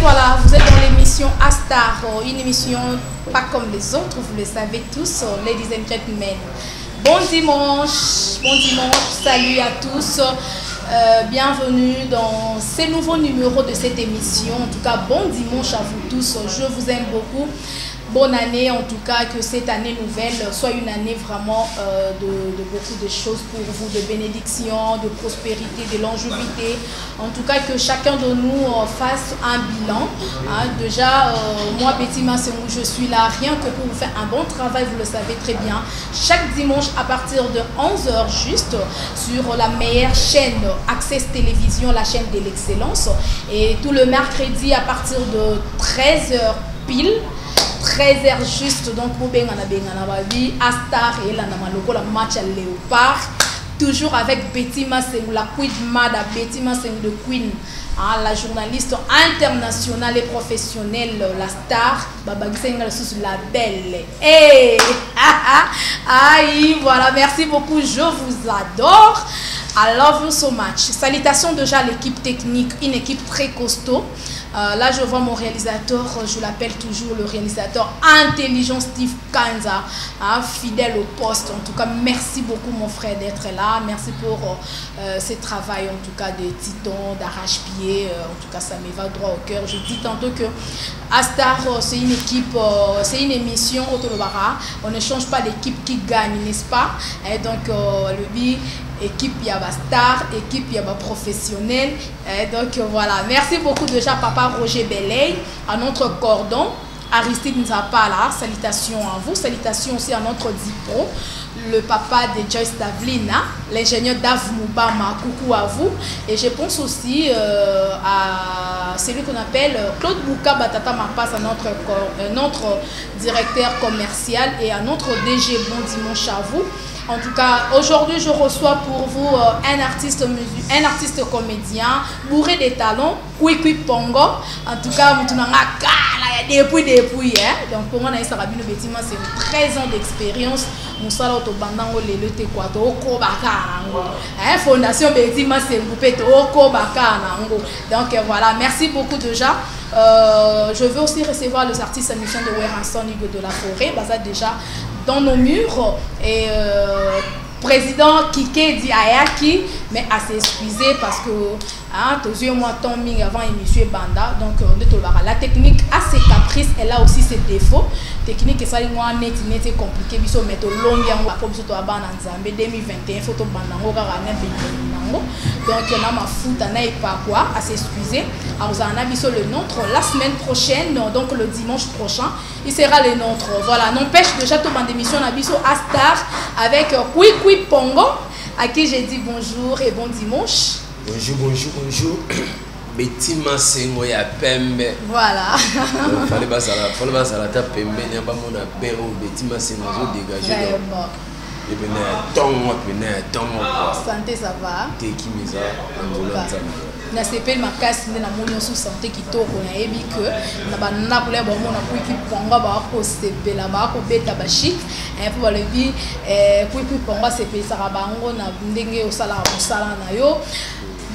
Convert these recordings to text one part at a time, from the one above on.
voilà, vous êtes dans l'émission Astar, une émission pas comme les autres, vous le savez tous, ladies and gentlemen. Bon dimanche, salut à tous, bienvenue dans ces nouveaux numéros de cette émission. En tout cas, bon dimanche à vous tous, je vous aime beaucoup. Bonne année, en tout cas, que cette année nouvelle soit une année vraiment de beaucoup de choses pour vous, de bénédiction, de prospérité, de longévité. En tout cas, que chacun de nous fasse un bilan. Hein. Déjà, moi, Betty Massengou, je suis là rien que pour vous faire un bon travail, vous le savez très bien. Chaque dimanche à partir de 11 h juste sur la meilleure chaîne Access Télévision, la chaîne de l'excellence. Et tout le mercredi à partir de 13 h pile. 13 h juste, donc pour Bengana Babi, Astar et la Namaloko, la match à Léopard, toujours avec Betty Massengou, la Queen Mada, Betty Massengou de Queen, hein, la journaliste internationale et professionnelle, la star, Babagisenga sous la belle. Hey! Aïe, voilà, merci beaucoup, je vous adore. I love you so much. Salutations déjà à l'équipe technique, une équipe très costaud. Là, je vois mon réalisateur, je l'appelle toujours le réalisateur intelligent Steve Kanza, hein, fidèle au poste. En tout cas, merci beaucoup mon frère d'être là. Merci pour ce travail, en tout cas, de titan, d'arrache-pied. En tout cas, ça me va droit au cœur. Je dis tantôt que Astar, c'est une équipe, c'est une émission Otolobara. On ne change pas l'équipe qui gagne, n'est-ce pas? Et donc, le but... équipe Yaba Star, équipe Yaba professionnel. Donc voilà, merci beaucoup déjà Papa Roger Belay, à notre cordon, Aristide Nzapala, salutations à vous, salutations aussi à notre Dipro, le papa de Joyce Davlina, l'ingénieur Dav Moubama, coucou à vous. Et je pense aussi à celui qu'on appelle Claude Bouka Batata Mapas, à notre directeur commercial et à notre DG. Bon dimanche à vous. En tout cas, aujourd'hui, je reçois pour vous un artiste comédien, bourré de talents, Kwikwi Pongo. En tout cas, depuis, hein. Donc, pour moi, c'est une 13 ans d'expérience. Nous sommes au Bandango, le Tekwato, au Kobaka. Fondation Bétima, c'est au Kobaka. Donc, voilà, merci beaucoup déjà. Je veux aussi recevoir les artistes musiciens de Weranson de la Forêt, basé déjà dans nos murs. Et président Kike dit Ayaki, mais à s'excuser parce que tous les mois tombing avant émission Banda, donc la technique a ses caprices, elle a aussi ses défauts. Technique et ça net compliqué, biso mettre long yango pour biso to abana nzambe 2021 photo bandango ka na binango. Donc on a ma foot na et pas quoi à s'excuser. Alors on a biso le nôtre la semaine prochaine, donc le dimanche prochain, il sera le nôtre. Voilà, n'empêche déjà tout bande émission na biso Astar avec Kwikwi Pongo à qui j'ai dit bonjour et bon dimanche. Bonjour. Betty Massengou ya pembe. Voilà. Fallait pas ça la ta pembe n'a pas mon appel Betty Massengou dégager. Et bien santé ça va. T'es qui misa na sepel makasi na monyo sous santé qui toko na yebi que na ba na kule ba mona Kwikwi Pongo ba ko sepela ba ko beta ba chic et pour le bi Kwikwi Pongo sepela ça ba ngo na ndenge osala musala na yo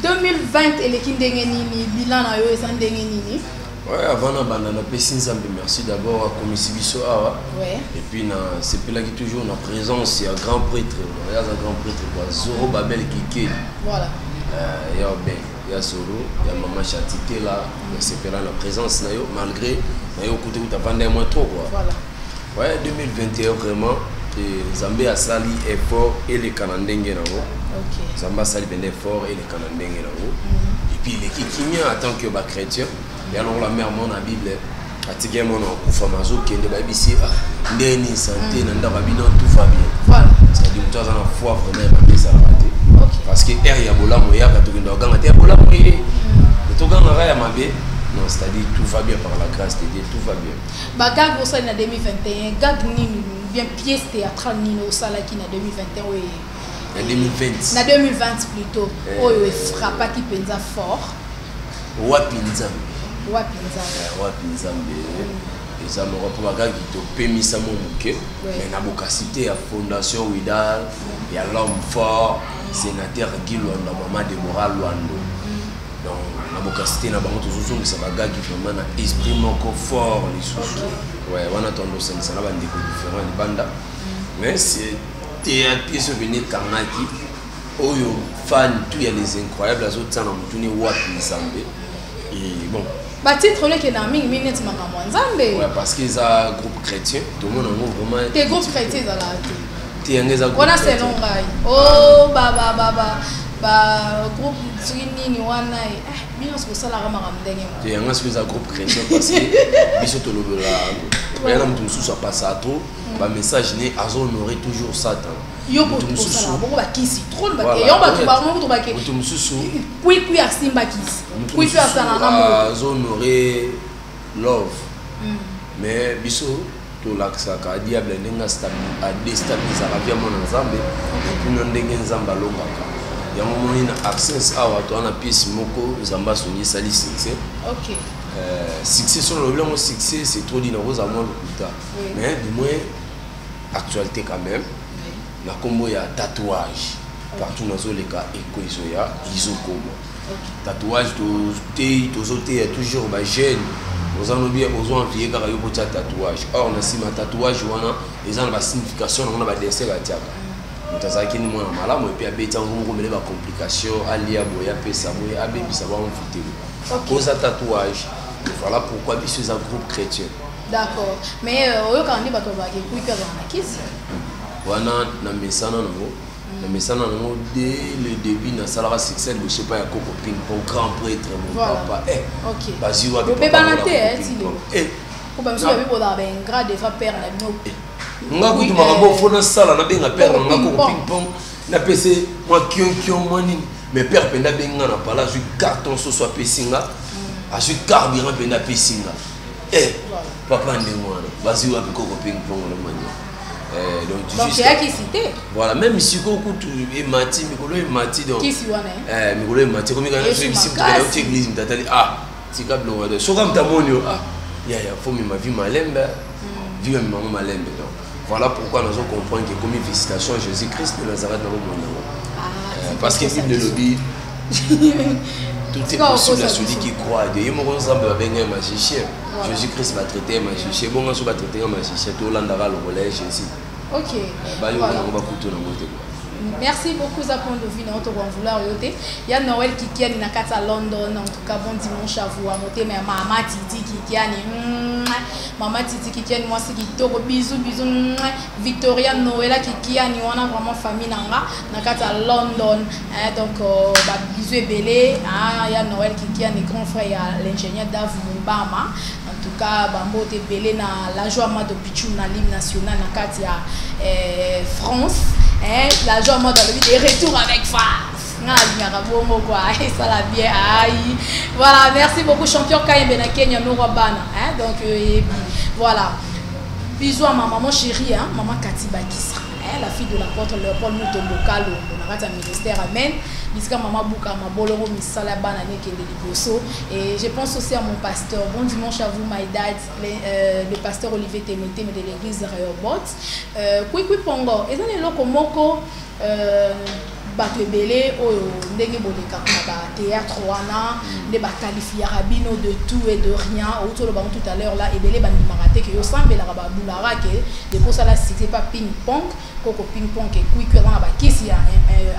2020 et les kindengeni bilan na yo et sans dengeni. Ouais, avant na banda na pesi nzambe merci d'abord à komisi biso awa. Ouais. Et puis na c'est là qui toujours na présence il y a grand prêtre, il y a un grand prêtre quoi Zoro Babel Kike. Voilà. Il y a ben il y a Zoro, il y a maman Chatité là, c'est là la présence na yo malgré na yo côté où tu as vendu moins trop quoi. Voilà. Ouais, 2021 vraiment et Zambé a sali effort et les Kanandenge na yo. OK. Zamba sali ben effort et les Kanandenge na yo. Et puis les Kikimia en tant que ba chrétien, et alors la mère mon la Bible atike mon en kufamazo kende ba bisi ndeni santé na ndaba bino tout va bien. Voilà. Ça dit toi dans la foi vraiment ba ça raté. OK. Parce que er ya bola moya ka to ndo ganga te bola moye. To ganga ya mabe. Non, c'est-à-dire tout va bien par la grâce de Dieu, tout va bien. Bah gag au sein de 2021, gag ni bien pièce théâtrale ni au sala qui na 2021 oui. En 2020. Na 2020 plutôt. Oh yo frappa qui penza fort. Wapinzambe. Wapinzambe. Et ça me retrouve gag qui te permis ça mon muke. Mais na bokasité à fondation Widal, il y a l'homme fort, sénateur Guy Londa, maman de Moral Luando. Donc na bokasité na bango tozozongisa bagagi vraiment na esprit moko fort lisusu ouais wana tondosangisa na bandeko différent libanda mais c'est un pièce venir kangaki oyo fan tout y a les incroyables azotana mutuni wapi nzambe et bon ba titre le ke na mingi minute makambo nzambe ouais parce qu'ils a groupe chrétien tout le monde en vraiment des groupes chrétiens dans la te yangeza groupe ona c'est long ngai oh ba groupe nini wana bino se sala ka makambo ndenge te yanga c'est un groupe chrétien parce que biso to lobela yana mutu mususu apasa trop ba message ne azonorer toujours Satan yo ko to sala boko ba kisi trop ba ke yo ba to ba mo to ba ke mutu mususu kui asimba kisi kui asana na mo azonorer love mais biso to laksaka diable ndenga déstabiliser la vie mon nzambe et puis ndenge nzamba longaka ya moment ina access awa to ana pièce moko nzamba sonyi sali succès OK succès sur le plan succès c'est trop dina rose à moi le tard mais du moins actualité quand même na combo ya tatouage partout dans les cas ekoiso ya izokoma tatouage to toujours ba jeune aux anobia aux envier car yo botia tatouage or na sima tatouage wana ezana ba signification na ba dessin ba tiaka mutazaki ni mwana malamu et puis abeta ngo mele ba complication alia boya pesa boya abebisa ba mfutelo cause tatouage voilà pourquoi biso un groupe chrétien d'accord mais oyo kandi bato ba ke kuika na kisi wana na mesana nango na mesana nango dès le début na salara succès je sais pas ya Coco Ping Pong grand prêtre mon papa OK basi wa be banate tilo ko ba mso ba bo da ben grade de fa père na bino nga kutu makambo fona sala na benga père nga Coco Ping Pong na PC moi kion moi nini mais père penda benga na pala je carton so soit pesinga a je carburant penda pesinga papa ndengwana basi wa Coco Ping Pong na mania donc c'est à qui cité voilà même si beaucoup et mati mikolo et mati donc qui si wana mikolo et mati comme quand je suis au église m'tatali tika blo de so comme tamonio ya faut ma vie malembe vie maman malembe donc voilà pourquoi nous avons compris que comme félicitations Jésus Christ de Nazareth dans le monde parce que Bible le dit tout est possible à celui qui croit Dieu il me ressemble à un magicien Jésus Christ va traiter un magicien bon on va traiter un magicien tout l'andara le relais Jésus OK merci beaucoup za point de vue na auto vouloir yote ya Noël kikiani na kata London en tout cas bon dimanche à vous à monter mais maman Titi kikiani maman Titi kikiani moi c'est kitoko bisous Victoria Noël kikiani wana vraiment famille nanga na kata London donc ba bisous ebele ya Noël kikiani grand frère ya l'ingénieur Dave Mumbama en tout cas bambo te belé na la joie de Pichou na l'hymne national na kata ya France la joie moi dans le vide et retour avec face ça la bien aïe voilà merci beaucoup champion Kayembe na Kenya no Bana donc voilà bisous à ma maman chérie maman Katiba Kisa la fille de l'apôtre Léopold Mutomboka on a un ministère amen bisika maman Bouka Maboloro misala bana nekende liboso et je pense aussi à mon pasteur bon dimanche à vous my dad le pasteur Olivier Temete de l'église Rehoboth Kwikwi Pongo ezana eloko moko bato ebele oyo ndenge boleka na ba théâtre wana nde ba qualifier rabino de tout et de rien autour de tout à l'heure là ebele bandimaka te ke yo sambela ba bulara ke de pour ça là c'était pas ping pong Coco Ping Pong ke Kwikwi wana ba kisi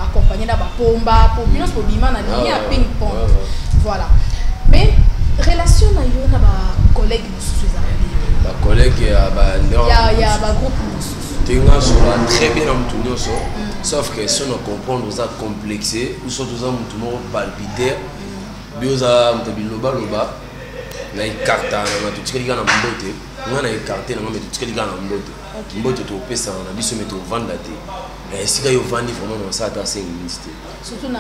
accompagné na ba pomba pour bien pour bima na ligne à ping pong voilà mais relation na yo na ba collègue mususu za ba collègue ya ba ya ba groupe mususu tenga sura très bien en tout nyoso sauf que si on comprend nous a complexé ou surtout ça tout monde palpitaire bioza mtabiloba loba na ikarta na tout ce qui gana mbote on a écarté na mais tout ce qui gana mbote to pesa na biso meto vanda te et si yo vandi vraiment ça ta 5 minutes surtout na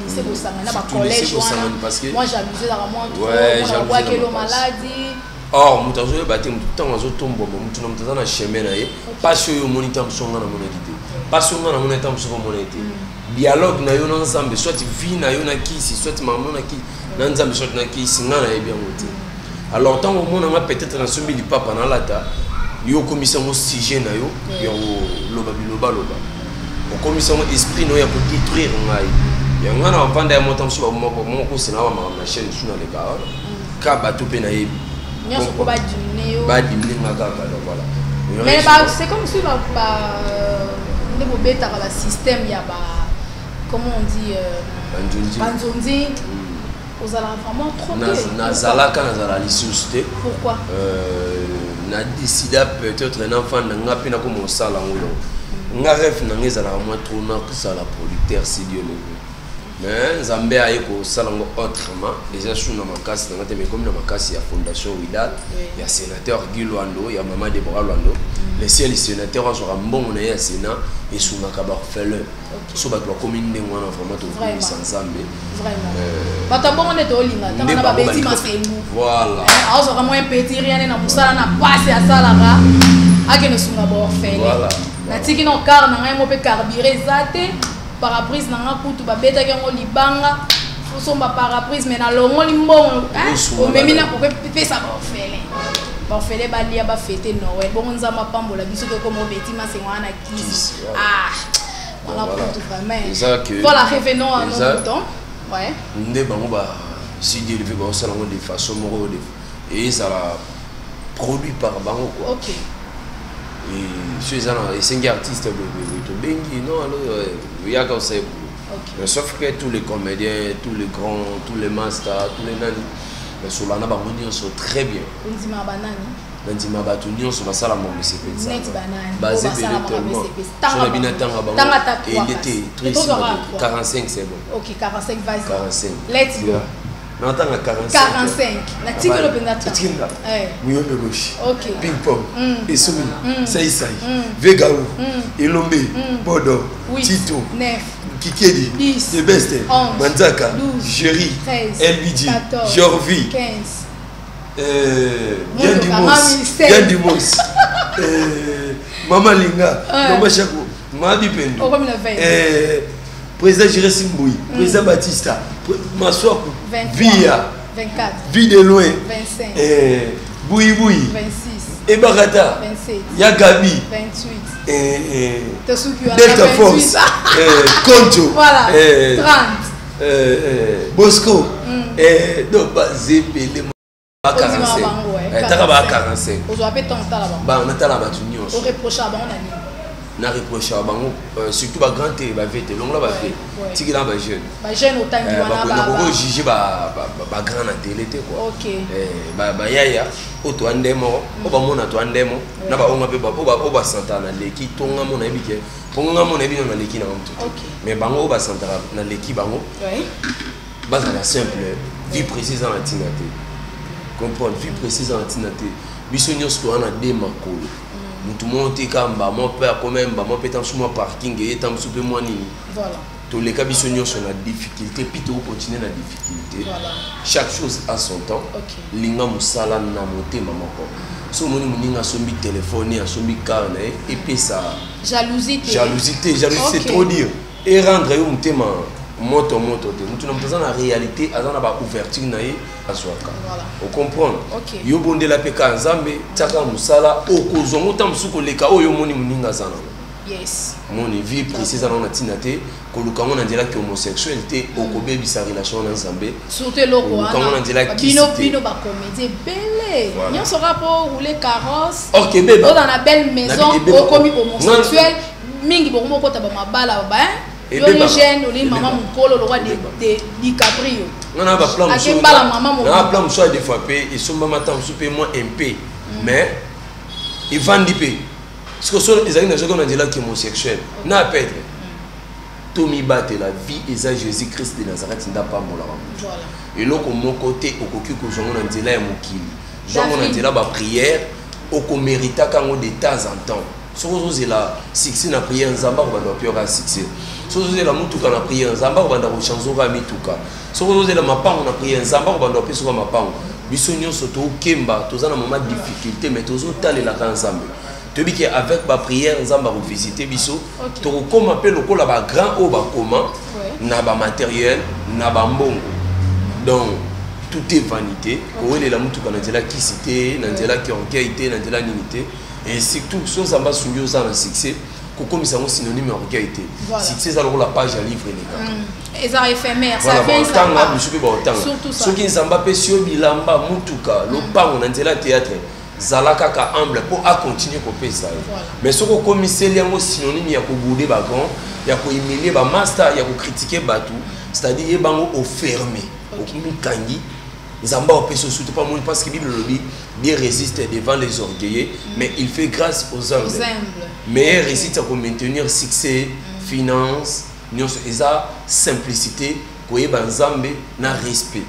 lycée Bosanga na ba collège parce que moi j'abusais dans moi trop moi que le maladie or mutazo baté mutango azotombo mutu na mutaza na chemin na ye passion yo moniteur msonga na monakité passion na moniteur msonga monakité dialogue na yo na nzambe soit vie na yo na kisi soit maman na ki na nzambe soit na kisi ngana ye bien moté alors tant au monde on a peut-être na sombi li papa na lata yo commission mo sujet na yo yo loba biloba loba o commission esprit no ya pour détruire ngai ya ngana vanda ya montant sur moko c'est na ma chaîne sur les gars ka bato pe na yebi nyoso ko ba dîner ba dîner ngaka voilà mais c'est comme si ne bobeta la système ya ba comment on dit banzondi aux allons vraiment trop nazalaka nazala lisuste pourquoi na décidé peut-être un enfant n'a pas comme on sala ngolo nga ref na ngezala moi trop na ça la producteur si Dieu le veut mais Zambé a éco salango autrement déjà sous na makasi na mais comme na makasi ya fondation Widal il y a sénateur Guy Luando il y a maman Deborah Luando les sénateurs ont un bon na ya sénat et sous na ka ba fele so ba to commune de moi vraiment to sans Zambé vraiment bata bon on est au linga tant na ba beti masemu voilà a so vraiment un petit rien na musala na passe à salara ake no sunga ba fele voilà na tiki no car na ngai mo pe carburé zate paraprise nanga kutu babeta ke ngo libanga fosomba paraprise mais na longo limbongo o memina ko pesa ba ofele balia ba fêter Noël bon nzama pambola biso ko mo beti masengwa na kisi voilà kutu vraiment voilà revenons à notre temps ouais ndé bango ba si Dieu le veut ba salango de façon moko et ça la produit par bango quoi OK et ceux et 5 artistes de bengi non alors il y a comme ça sauf que tous les comédiens tous les grands tous les masters tous les nani mais sur la naba on sont très bien on dit ma banane ndima batu nyonso basala mo MCP ça net banane basé tellement sur la binatanga bango et il était très 45 c'est bon OK 45 vas-y 45 let's go N'entends 45. 45. La tigre le pénatra. Tigre. Mouillon de gauche. OK. Ping pong. Et soumi. Saïsaï. Vegaou. Elombe. Bodo. Tito. Nef. Kikedi. 10. The best. Manzaka. 12. Jerry. 13. LBD. 14. Jorvi. 15. Bien Dimos. Maman Linga. Maman Chako. Mabi Pendo. Oh, comme le 20. Président Jéré Simboui, président Batista, Massoakou, Via, 24, Vie de loin, 25, Boui, 26, Ebarata, 27, Yagabi, 28, Delta Force, Conto, voilà, 30, Bosco, donc Zépé, 45, Taraba 45. Aujourd'hui, on a là-bas. On reproche à bon na reproche à bango surtout ba grand et ba vete long là ba fait tiki là ba jeune autant qui wana ba juger ba grand na télé quoi OK ba yaya auto andemo o ba mona to andemo na ba onga pe ba ba santana leki tonga mona ebike ponga mona ebino na leki na mtu mais bango ba santana na leki bango base la simple vie précise en latinate comprendre vie précise en latinate bisognos to ana de makolo mutu monte kamba mon père quand même mon père sur mon parking et tam soupe moi nini voilà tous les cas bisognos sont la difficulté puis tu continuer la difficulté voilà chaque chose a son temps linga musala na monter maman ko so moni muninga sombi téléphone ya sombi carne et puis ça jalousie c'est trop dire et rendre yo mutema moto mutu na mtazana na réalité azana ba ouverture na ye aswaka on comprend yo bonde la peka nzambe tsaka musala okozongo ta musuko leka oyo moni muninga zana yes moni vie précise na tinate ko lukango na ndela ki homosexualité okobebisa relation na nzambe surtout loko ana bino ba comédie belé nyo sera pour rouler carrosse OK bébé dans la belle maison okomi homosexuel mingi bongo ko ta ba mabala ba yo les jeunes oli maman mukolo le roi de DiCaprio on a pas plan monsieur la maman on a plan monsieur des fois pe et son maman tant souper moins MP mais il vend dipé parce que son les amis on a dit là qui est homosexuel na pète Tommy Batte la vie et ça Jésus-Christ de Nazareth n'a pas mola voilà et là comme mon côté au cocu que on a dit là mokili genre on a dit là ba prière au ko mérita quand de temps en temps so c'est la succès na prière nzamba ko bando pio ka succès so c'est la mutuka na prière nzamba ko bando ko chanzo ka mituka so c'est la mapango na prière nzamba ko bando peso ka mapango biso nyonso to kemba tozana moment difficulté mais tozo talela ka nzambe to bi que avec ba prière nzamba ko visiter biso to ko ma pe lokola ba grand o ba comment na ba matériel na ba mbongo donc tout est vanité ko ele la mutuka na nzela kisité na nzela ki enquête na nzela ninité et surtout so nzamba sunyo za na succès comme ça, c'est synonyme de orgueillité. Succès, c'est la page à livre. Et ça éphémère, ça vient ça. Surtout ça. Ceux qui sont pas pêcheurs, bilamba, mutuka, le pan, on a un théâtre. Zalaka ka humble pour continuer à couper ça. Mais ce que comme c'est un synonyme, il y a que bouder bagon, il y a que humilier ba master, il y a que critiquer batou, c'est-à-dire il y a bango au fermé, au kangi. Zamba au peso surtout pas monde parce que Bible le dit, Dieu résiste devant les orgueilleux, mais il fait grâce aux humbles. Mais il résiste à maintenir succès, finance, et ça simplicité, pour y banzambe na respect,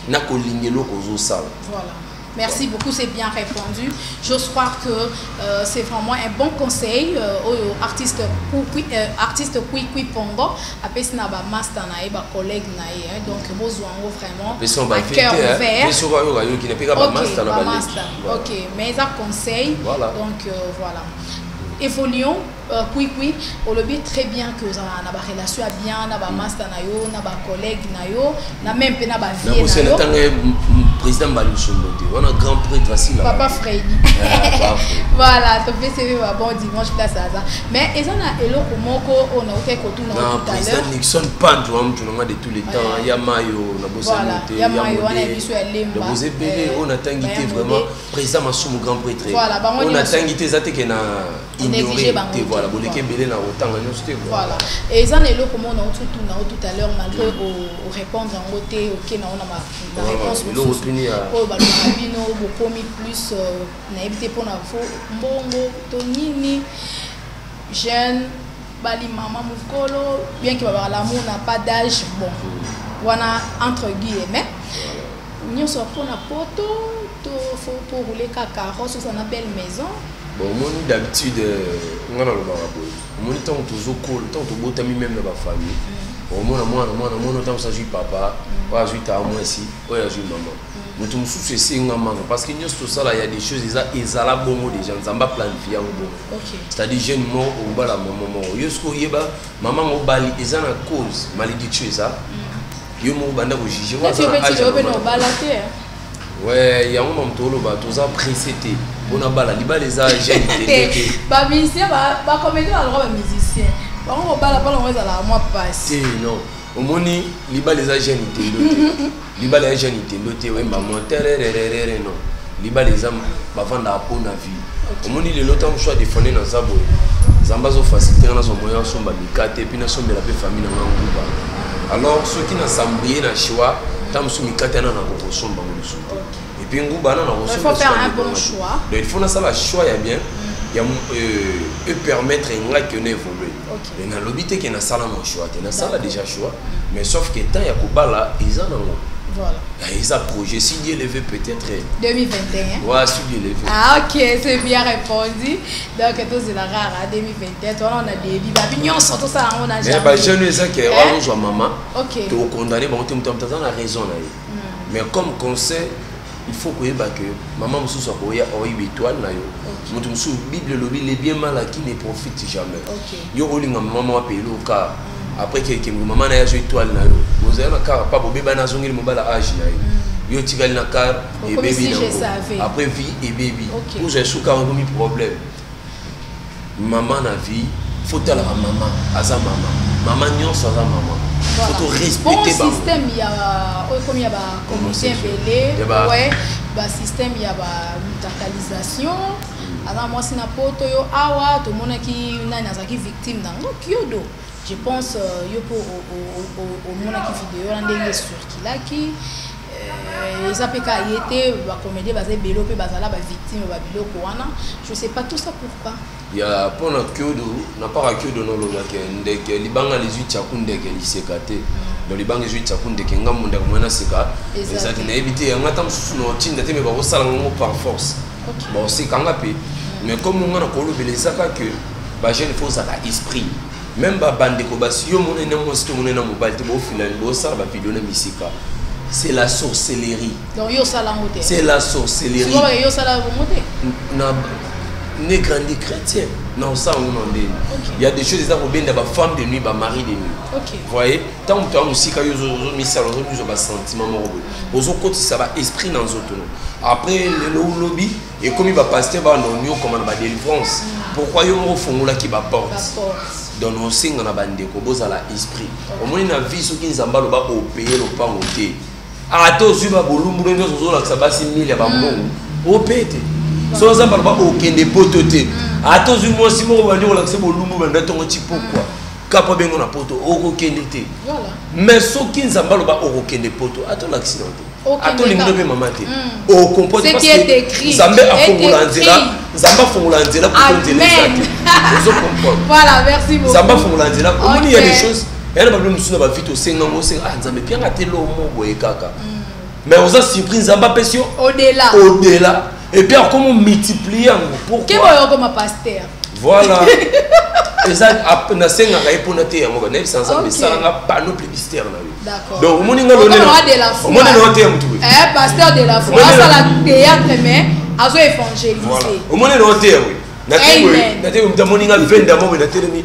na kolingelo kozo sala. Voilà. Merci beaucoup, c'est bien répondu. J'ose croire que c'est vraiment un bon conseil aux artistes Kwikwi Pongo. Après, c'est un master, un collègue, donc besoin vraiment un cœur ouvert. Ok, mais un conseil. Donc voilà. Évoluons, Kwikwi, on le dit très bien que ça a une relation bien, on a un master, on a un collègue, on a même pas vie. Président Balushondo, on a un grand prêtre facile. Papa Freddy. Voilà, tu fais c'est bon dimanche place à ça. Mais ils ont un hello Komoko, on a fait tout à l'heure. Président Nixon Pan, tu vois, de tous les temps. Il y a Mayo, on a bossé il y a Mayo, on a vu sur Lemba. On a tanguité vraiment. Président Massoum, grand prêtre. On a tanguité ça qui n'a ignoré. Voilà, vous l'avez belé dans autant de voilà. Et ils ont un hello comment on a tout à l'heure malgré au répondre en côté, ok, on a ma réponse. Oh, bah, le plus n'habité pour la mbongo tonini jeune bali maman mukolo bien que l'amour n'a pas d'âge bon voilà entre guillemets nous sommes pour la poto pour rouler carrosse ça s'appelle maison bon moi d'habitude on a le barabo moi tant toujours cool tant tout beau ami même dans ma famille moi tant ça joue papa moi joue ta moi ici moi joue maman nous sommes c'est parce que nous tout ça là il y a des choses ils ont la bonne des gens ça va planifier en bon c'est-à-dire jeune mort au bas la maman yosko yeba maman au bali ils ont la cause malédiction ça yo mo banda ko juger moi ça ouais il y a un moment tout le bas tout ça précédé on a bala liba les agents ba musicien ba comédien alors ba musicien ba on bala pas on va la moi passe non au moni liba les agents liba les agents noté ouais maman tererere non liba les hommes ba vendre pour na vie au moni le lotang choix de fonder dans zabo zamba zo faciliter na zo moyen so ba mikate puis na so mbela pe famille na nguba alors ceux qui na sambrier na choix tam so mikate na ko so ba mo so et puis nguba na ko so il faut faire un bon choix donc il faut na ça va choix ya bien il y a permettre un gars qui évoluer et na lobité qui na sala mon choix na sala déjà choix mais sauf que tant ya ko bala ils en ont voilà ils ont projet si Dieu levé peut-être 2021 ouais si Dieu levé ok c'est bien répondu donc tout c'est la rare 2021 on a des vies tout ça on a jamais mais jeune ça que on joue maman ok tu condamné bon tu as raison là mais comme conseil il faut que maman me soit pour y étoile là yo mutu musu bible lobi les bien mal qui ne profite jamais yo olinga maman wa pelo car après que maman na ya jo étoile là yo vous avez car pas bobé na zongeli mobala âge là yo tigali na car et baby après vie et baby pour j'ai sous car un problème maman na vie faut la maman aza maman nyonso aza maman faut respecter bon système il y a comme il y a ba communauté belé ouais ba système il y a ba mutualisation alors moi si na poto yo awa to mona ki nani azaki victime nango kiodo je pense yo pour au mona ki vidéo na ndenge sur kilaki les APK étaient ba comédie basé bélo pe bazala ba victime ba biloko wana je sais pas tout ça pourquoi il y a pendant kiodo na pas kiodo no lo yake ndeke libanga les 8 chakunde ke lisekate dans libanga les 8 chakunde ke ngamu ndaka mwana seka exactement na éviter ngata msusu no tinda te me ba ko sala ngo par force bon c'est kanga pe mais comme on a kolo belezaka que ba jeune faut ça esprit même ba bande ko basi yo mona na mo sto mona na mobile te bo filani bo sala ba vidéo na misika c'est la sorcellerie donc yo sala ngote c'est la sorcellerie yo sala ngote na né grandi chrétien non ça on en dit il y a des choses ça pour bien de femme de nuit ba mari de nuit OK vous voyez tant que tu musika yo misala yo ba sentiment morobo ozo côté ça va esprit dans autres après le lobby et comme il va passer ba non yo comme ba délivrance pourquoi yo mo fongola ki ba porte dans nos singa na bandeko bozala esprit omoni na vie soki nzamba lo ba opérer lo pango te ato zuba bolumbu ndo zo la sabasi 1000 ya ba mbongo opete so nzamba lo ba okende poto te ato zumo simo ba ndio la se bolumbu ba ndatongo ti pourquoi kapa bengo na poto okokende te voilà mais soki nzamba lo ba okokende poto ato l'accident ato lingo pe mama te o compote parce que Zambé a fongola nzela Zamba fongola nzela pour nzela exact vous comprenez voilà merci beaucoup Zamba fongola nzela il y a des choses et na ba musuna ba vite au senga mo senga ah Nzambe bien atelo mo boye kaka mais on a surpris Zamba pesio au-delà et puis comment multiplier pourquoi que voyons comme pasteur voilà et ça na senga ka epona te yango ba na bisa Nzambe sala panneau publicitaire na yo d'accord donc au moninga lo pasteur de la foi ça la théâtre mais azo évangéliser au moninga lo te oui na te mta moninga venda mo na telemi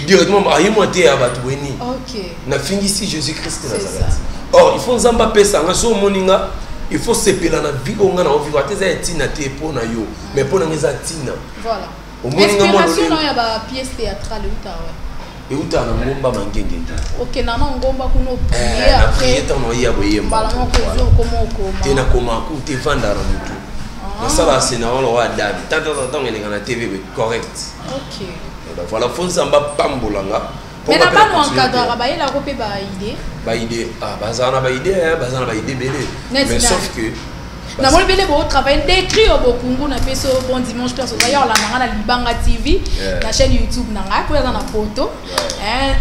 directement ayimo te ya batu weni OK na fingisi Jésus Christ Nazareth or il faut Nzamba pesa nga so moninga il faut sepela na vie onga na vivre ateza etina te pona yo mais pona ngeza tina voilà inspiration na ya ba pièce théâtrale utawa et uta na ngomba mangenge OK na ngomba kuno prier après tant ya boyemba bala mo ko comment te na koma ku te vanda na mutu na sala sena wala wa dabi tata ngelenga na TV correct OK voilà faut Nzamba pambolanga mais na pas no encadre ba yela ko pe ba idée ah bazana ba idée belé mais sauf que na moni bele bo travail d'écrit au bokungu na peso bon dimanche place d'ailleurs la nanga na Libanga TV la chaîne YouTube nanga ko na photo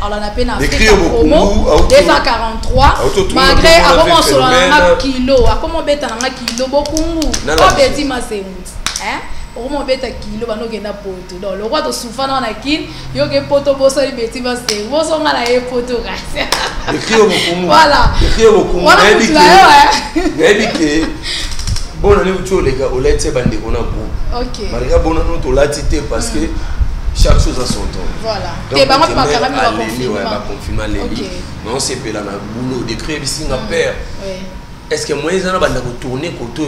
alors na pe na promo 243 malgré a comment sur na kilo a comment beta na kilo bokungu ko beti masengu au moment beta kilo bano genda poto donc le roi de soufana na kin yo ke poto boso li beti masengu boso nga na e poto grâce écrit au bokungu voilà écrit au bokungu mais que bon on est tous les gars au lait bande on a beau OK malgré bon on to latité parce que chaque chose a son temps voilà te ba pas carrément va confirmer les mais on s'est pelé na boulot d'écrire ici na père est-ce que moi ils en a bande ko tourner koto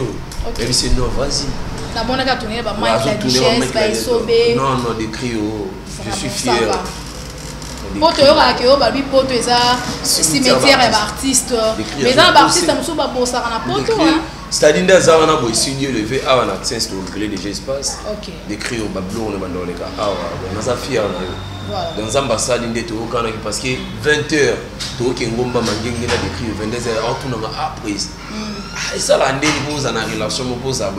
et c'est non vas-y la bonne ka tourner ba moi la duchesse ba isobé non d'écrire je suis fier poto yo ka ke yo ba bi poto eza cimetière et artiste mais ça ba artiste musu ba bossa na poto c'est-à-dire dans un boy signé levé à un accent sur le déjà espace d'écrire au bablo on est dans les cas dans sa fière dans ambassade ndé to kana parce que 20h to ke ngomba mangenge na d'écrire 22h tout na après et ça la ndé vous en relation mo posa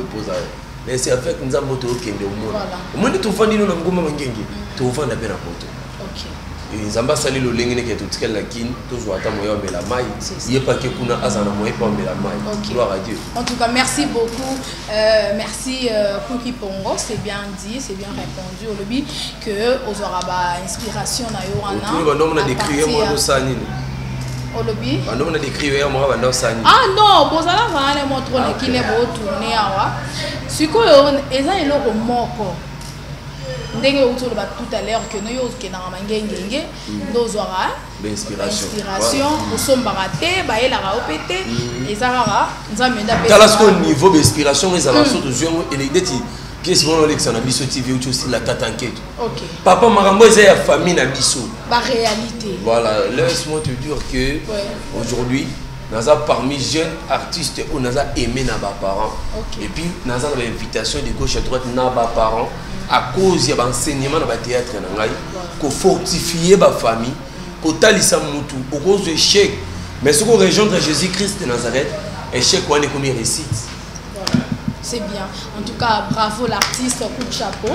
mais c'est avec nzambo to ke ndé au monde to fandi na ngomba mangenge to vanda pe na poto Nzamba sali lo lengine ke tutikela lakini toujours ata moyo mela mai yé pas que kuna azana moyo pas mela mai gloire à Dieu. En tout cas merci beaucoup merci Kuki Pongo c'est bien dit c'est bien répondu au lobby que aux aura ba inspiration na yo wana tout le monde a décrit moi no sani au lobby on a décrit moi ba ndo sani ah non bozala vana mo trone kile bo tourner awa sikoyo eza eloko moko ndenge uto ba tout à l'heure que nous ke na mangengenge ndozwara inspiration osomba raté ba ela ra opété ezara nzambe nda pe tala ce niveau d'inspiration les ala so de jour et les deti pièce mon Alex na biso TV ou aussi la tata enquête OK papa marambo eza ya famille na biso ba réalité voilà laisse-moi te dire que aujourd'hui naza parmi jeunes artistes où naza aimé na ba parents et puis naza na invitation de gauche à droite na ba parents à cause de l'enseignement dans le théâtre, qu'on fortifie la famille, qu'on talisa mutu, au cause de l'échec. Mais ce qu'on rejoindre Jésus-Christ de Nazareth, échec qu'on est comme il récite. C'est bien. En tout cas, bravo l'artiste, coup de chapeau.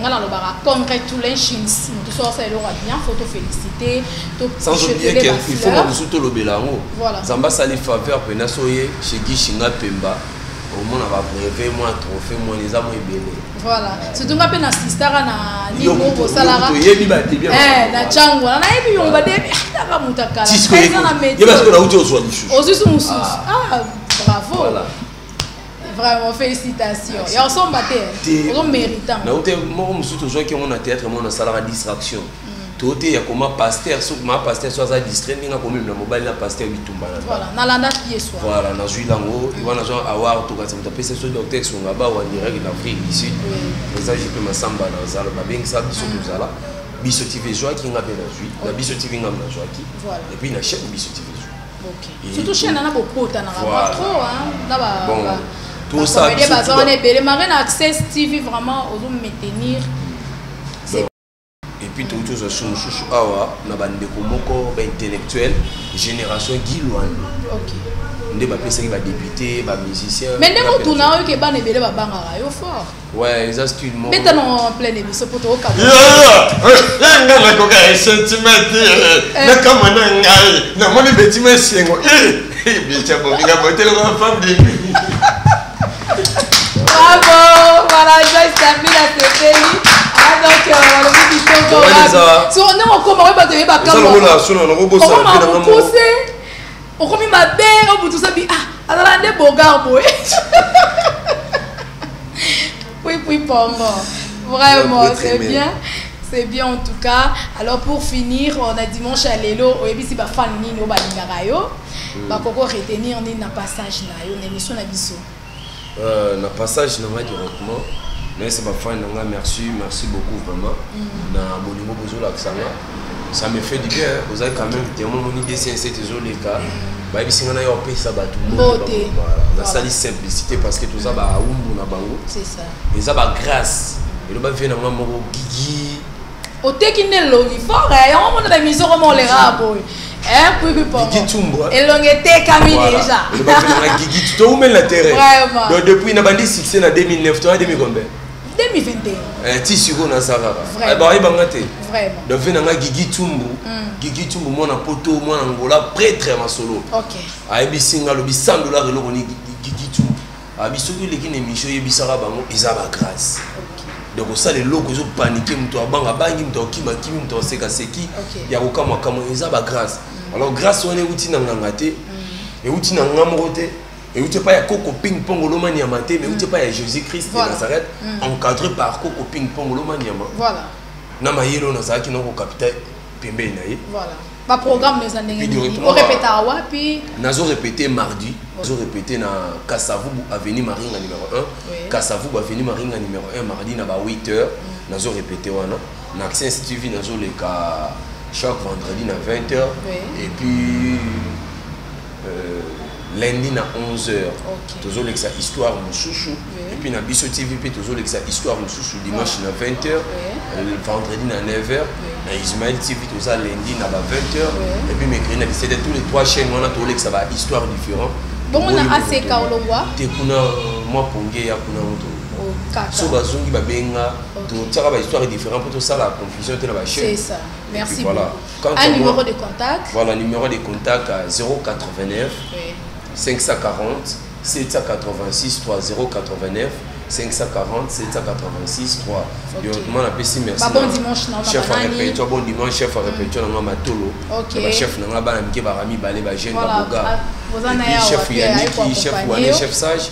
On a congrès tous les chines. Tout ça, c'est bien. Faut te féliciter. Sans oublier qu'il faut que vous le bélango. Voilà. Zamba sali faveur, penasoye, chez Guy Shinga Pemba. Au moins on va brevet moi trophée moi les amours belé voilà surtout nga pe na sister na niveau bo salara na chango na yebi yomba de taka mutakala eza na métier yeba ko na uti oswa lishu osusu mususu bravo voilà. Vraiment félicitations et ensemble on méritant na uti mo mususu to joie que on a théâtre moi na salara distraction tout est comme pasteur ma pasteur soit ça distrait ninga comme na mobile na pasteur bitumba na voilà na landa pied soit voilà na jui lango il va na genre avoir tout ça me c'est sur docteur son là-bas ou en direct d'Afrique ici les âges peut masamba na zala ba beng ça biso tozala biso TV joie qui nga bien na jui na biso TV nga na joie qui et puis na chef biso TV joie OK surtout chez nana beaucoup ta na trop hein là ba bon tout ça les bazar on est belle marine access TV vraiment aux maintenir. Et puis tout ça chouchou awa na bandeko moko ba intellectuel génération Guilwan. OK. Ndé ba pesa ba député, ba musicien. Mais ndemo tuna que ba nebele ba bangara yo fort. Ouais, les astuces mo. Mais en plein émission pour toi nga na ko ka sentiment na kama na ngai na moni betima sengo bicha bo nga botel ko femme de bravo, voilà, Joyce Tambi la CPI. Ah donc le petit tonton. Si on est encore on va devenir bacam. Ça le là, sur le robot ça. On va pousser. On remet ma belle, on tout ça bi ah, alors on est bogard boy. Oui pongo. Vraiment, c'est bien. C'est bien en tout cas. Alors pour finir, on a dimanche à l'élo, au ebisi ba fan nini au ba lingara yo. Ba koko retenir ni na passage na yo, na émission na biso. Na passage na directement mais c'est ma fan na merci beaucoup vraiment na bolingo bozola ksanga ça me fait du bien vous avez quand même tellement mon idée c'est toujours les cas ba bisinga na yo pesa batu voilà la sali simplicité parce que tout ça ba umbu na bango c'est ça et ça ba grâce et le ba fait na moko gigi o tekine logi fort et on monte la maison comment les rabo puis et l'on était Camille déjà. Vraiment. Donc depuis na bandi succès na 2009 toi 2021. 2021. Ti siko na sara. Vraiment. Vraiment. Donc vena nga Gigi Tumbu. Gigi Tumbu mona poto mona ngola prêtre ma solo. OK. Aibi singa lobi $100 eloko ni Gigi Tumbu. Abi soki leki na émission yebisaka bango ezaba grâce. Donc ça les locaux ils ont paniqué muto abanga bangi muto kima kimi muto seka seki ya kokama kama ezaba grâce. Alors grâce on est outil na ngangate et outil na ngamote et outil pas ya Coco Ping Pong lo maniama te mais outil pas ya Jésus-Christ de Nazareth encadré par Coco Ping Pong lo maniama. Voilà. Na mayelo na zaki no ko capital pembe na ye. Voilà. Ba programme les années on répète à wapi nazo répéter mardi nazo répéter na Kasavubu avenue Maringa numéro 1 Kasavubu avenue Maringa numéro 1 mardi na ba 8h nazo répéter wana na Access TV nazo le ka chaque vendredi à 20h et puis lundi à 11h. Toujours avec sa histoire Moussouchou. Et puis na Bisso TV toujours avec sa histoire Moussouchou dimanche à 20h, vendredi à 9h. Na Ismaël TV toujours lundi à 20h. Et puis mercredi c'est tous les 3 chaînes on a toujours avec sa histoire différente. Bon on a assez Kaolongwa. Te kuna moi pongé ya kuna moto. So bazungi babenga to tsaka ba histoire différente pour tout ça la confusion te na ba chaîne. C'est ça. Merci voilà. Beaucoup. Un numéro de contact. Voilà, numéro de contact à 089 540 786 3 089 540 786 3. Yo demande merci merci. Bon dimanche na chef à répétition bon dimanche chef à répétition na matolo. OK. Chef na bana mike barami balé ba jeune ba boga. Chef Yannick, chef Wané, chef sage.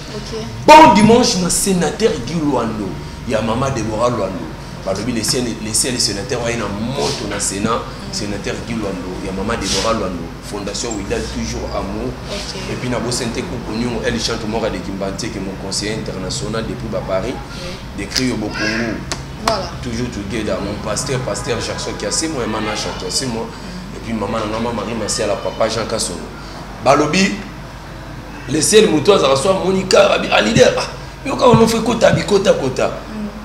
Bon dimanche na sénateur Guy Luando. Ya maman Deborah Luando. Les sénateurs ont un moto dans le Sénat, sénateur Guy Luando, il y a maman Deborah Luando, Fondation Widal toujours amour. Et puis, elle chante Mora de Kimbante, qui est mon conseiller international depuis Paris, d'écrire au Bokongo. Voilà. Toujours together, mon pasteur Jackson qui a 6 mois, maman qui a 6 mois. Et puis, maman Marie Massia, la papa Jean Kassono. Balobi, les seuls moutons, ça reçoit Monica, à leader. Mais quand on fait kota.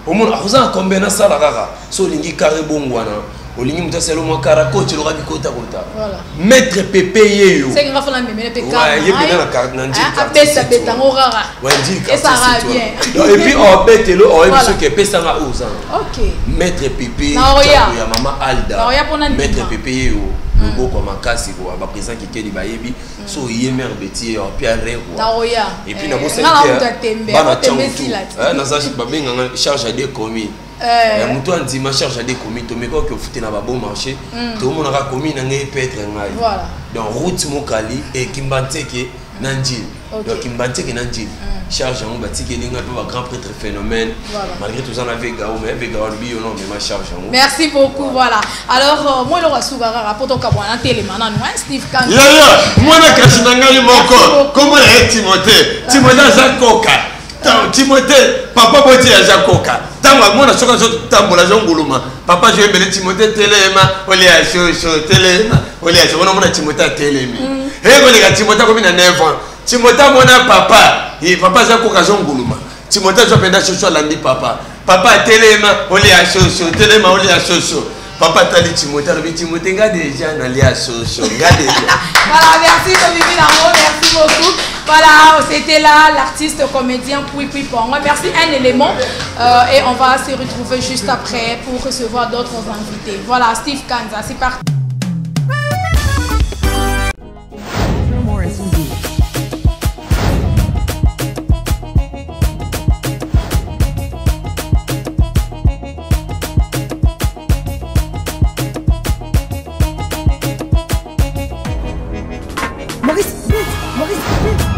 Au monde, vous avez combien de salles à so lingi carré bongwana, au lingi mutaselo mo karako tu l'auras bikota kota. Voilà. Maître Pépé yeyo. C'est grave la même Pépé. Ouais, il y a la carte n'andi. Beta beta ngorara. Ouais, dit et ça va bien. Et puis on bête le on est sûr que pesa nga aux ans. OK. Maître Pépé, ya maman Alda. Maître Pépé yeyo. Logo comme makasi ko ba président qui kedi ba yebi so yemer beti en pierre ko. Et puis na bo ça. Ba na na ça ba benga charge à des commis. Mutu andima charge à des commis to meko que futé na ba bon marché. To mo na ka commis na ngai petre ngai. Voilà. Donc route mokali et kimbanteke Nandil. Donc il m'a dit que Nandil. Charge en bâti qui est un grand prêtre phénomène. Malgré tout ça, on a Vega, mais Vega, on non, mais ma charge en. Merci beaucoup, voilà. Alors, moi, le Rasugara, rapport au Kabwana Télémanan, Steve Kang. Moi, je suis un moko. Comment est Timothée? Timothée Zakoka. Timothée, papa Boti à Zakoka. Tamba, moi, je suis Tambola Zonguluma. Papa, je vais Timothée Téléma, Olia Show, Téléma, Olia Show, on a Timothée Télémi. Et on a Timothée comme une 9 ans. Timothée, mon papa, et papa Zakoka Zonguluma. Timothée, je vais faire la papa. Papa Téléma, Olia Show, Téléma, Olia Show. Papa Tali Timothée, Timothée, regarde déjà dans les associations. Voilà, merci Bibi Namo, merci beaucoup. Voilà, c'était là l'artiste comédien Pouipoui Pongo. Merci un élément et on va se retrouver juste après pour recevoir d'autres invités. Voilà, Steve Kanza, c'est parti. Maurice, vite, Maurice, vite.